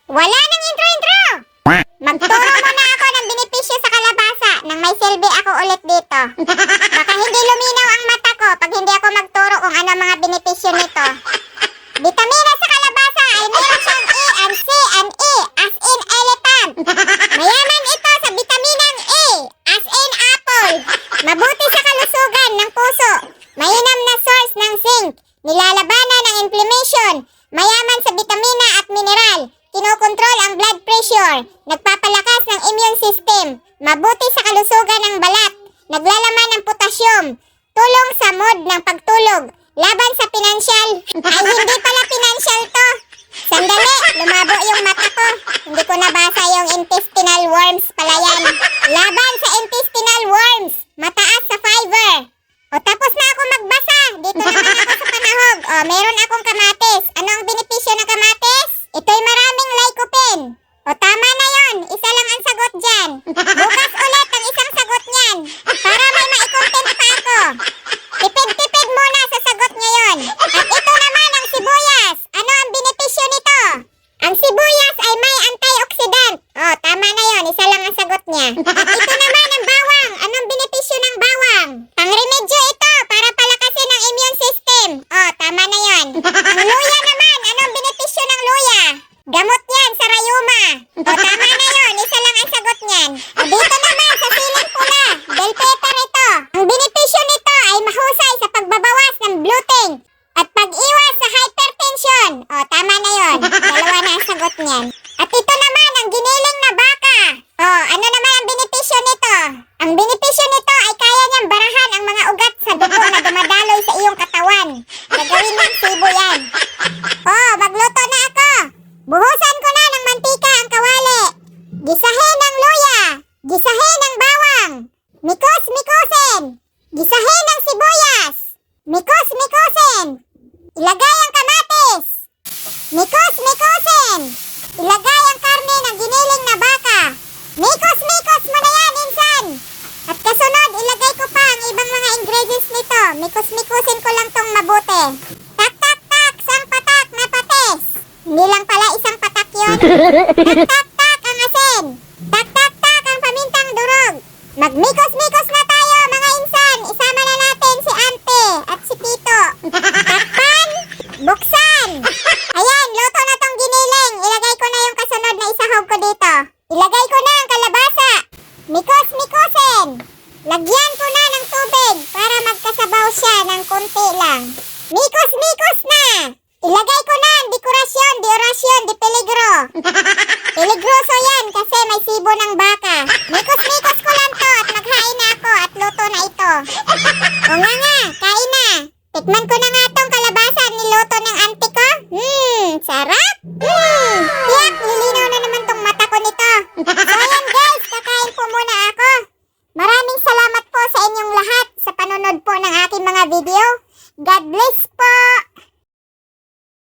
Wala nang intro-intro! Magturo muna ako ng benepisyo sa kalabasa nang may silbi ako ulit dito. Baka hindi luminaw ang mata ko pag hindi ako magturo kung ano mga benepisyo nito. Bitamina sa kalabasa ay meron siyang E and C and E as in elephant. Mayaman ito sa bitaminang A as in apple. Mabuti sa kalusugan ng puso. Mainam na source ng zinc. Nilalabanan ng inflammation. Mayaman sa bitamina at mineral. Kinokontrol ang blood pressure. Nagpapalakas ng immune system. Mabuti sa kalusugan ng balat. Naglalaman ng potassium. Tulong sa mood ng pagtulog. Laban sa pinansyal. Ay, hindi pala pinansyal to. Sandali, lumabo yung mata ko. Hindi ko nabasa yung intestinal worms pala yan. Laban sa intestinal worms. Mataas sa fiber. O, tapos na ako magbasa. Dito naman ako sa panahog. O, meron akong kamatis. Ano ang benepisyo ng kamatis? Ito'y maraming lycopene. O, tama na yon. Isa lang ang sagot dyan. Bukas ulit ang isang sagot niyan. Para may maikontent pa ako. Tipid-tipid muna sa sagot ngayon. At ito naman ang sibuyas. Ano ang benepisyo nito? Ang sibuyas ay may antioxidant. O, tama na yon. Isa lang ang sagot niya. At ito naman ang bawang. Anong benepisyo ng bawang? Pangremedyo ito para palakasin ang immune system. O, tama na yon. Ang luya naman. Anong benepisyo ng luya? Gamot yan sa rayuma. O, tama na yon. Isa lang ang sagot niyan. O, dito naman sa siling pula. Bell pepper ito. Ang benepisyo nito ay mahusay sa pagbabawas ng bloating at pag-iwas sa hypertension. O, tama na yon. Dalawa na ang sagot niyan. At ito naman ang giniling na baka. O, ano naman ang benepisyo nito? Ang benepisyo nito ay kaya niyang barahan ang mga ugat sa dugo na dumadaloy sa iyong katawan. Gagawin ng sibo yan. O, magluto na ako. Buhusan ko na ng mantika ang kawali. Gisahin ang luya. Gisahin ang bawang. Mikos-mikosin. Gisahin ang sibuyas. Mikos-mikosin. Ilagay ang kamatis. Mikos-mikosin. Ilagay ang karne ng giniling na baka. Mikos-mikos mo na yan, insan. At kasunod, ilagay ko pa ang ibang mga ingredients nito. Mikos-mikosin ko lang tong mabuti. Tak-tak-tak, sang patak na patis. Hindi lang pala isang patak yun. Tak-tak-tak ang asin. Tak-tak-tak ang pamintang durog. Magmikos-mikos na tayo, mga insan. Isama na natin si Ante at si Tito. Takpan, buksan. Ayan, luto na tong giniling. Ilagay ko na yung kasunod na isahog ko dito. Ilagay ko na ang kalabasa. Mikos-mikosin. Lagyan ko na ng tubig para magkasabaw siya ng konti lang. Mikos-mikos na. Ilagay ko na ang dekorasyon, di orasyon, di peligro. Peligroso yan kasi may sibo ng baka. Mikos-mikos ko lang to at maghain na ako at luto na ito. O nga, kain na. Tikman ko na nga tong kalabasa niluto ng auntie ko. Sarap. Tiyak, lilinaw na naman tong mata ko nito. So yan guys, kakain po muna ako. Maraming salamat po sa inyong lahat sa panunod po ng aking mga video. God bless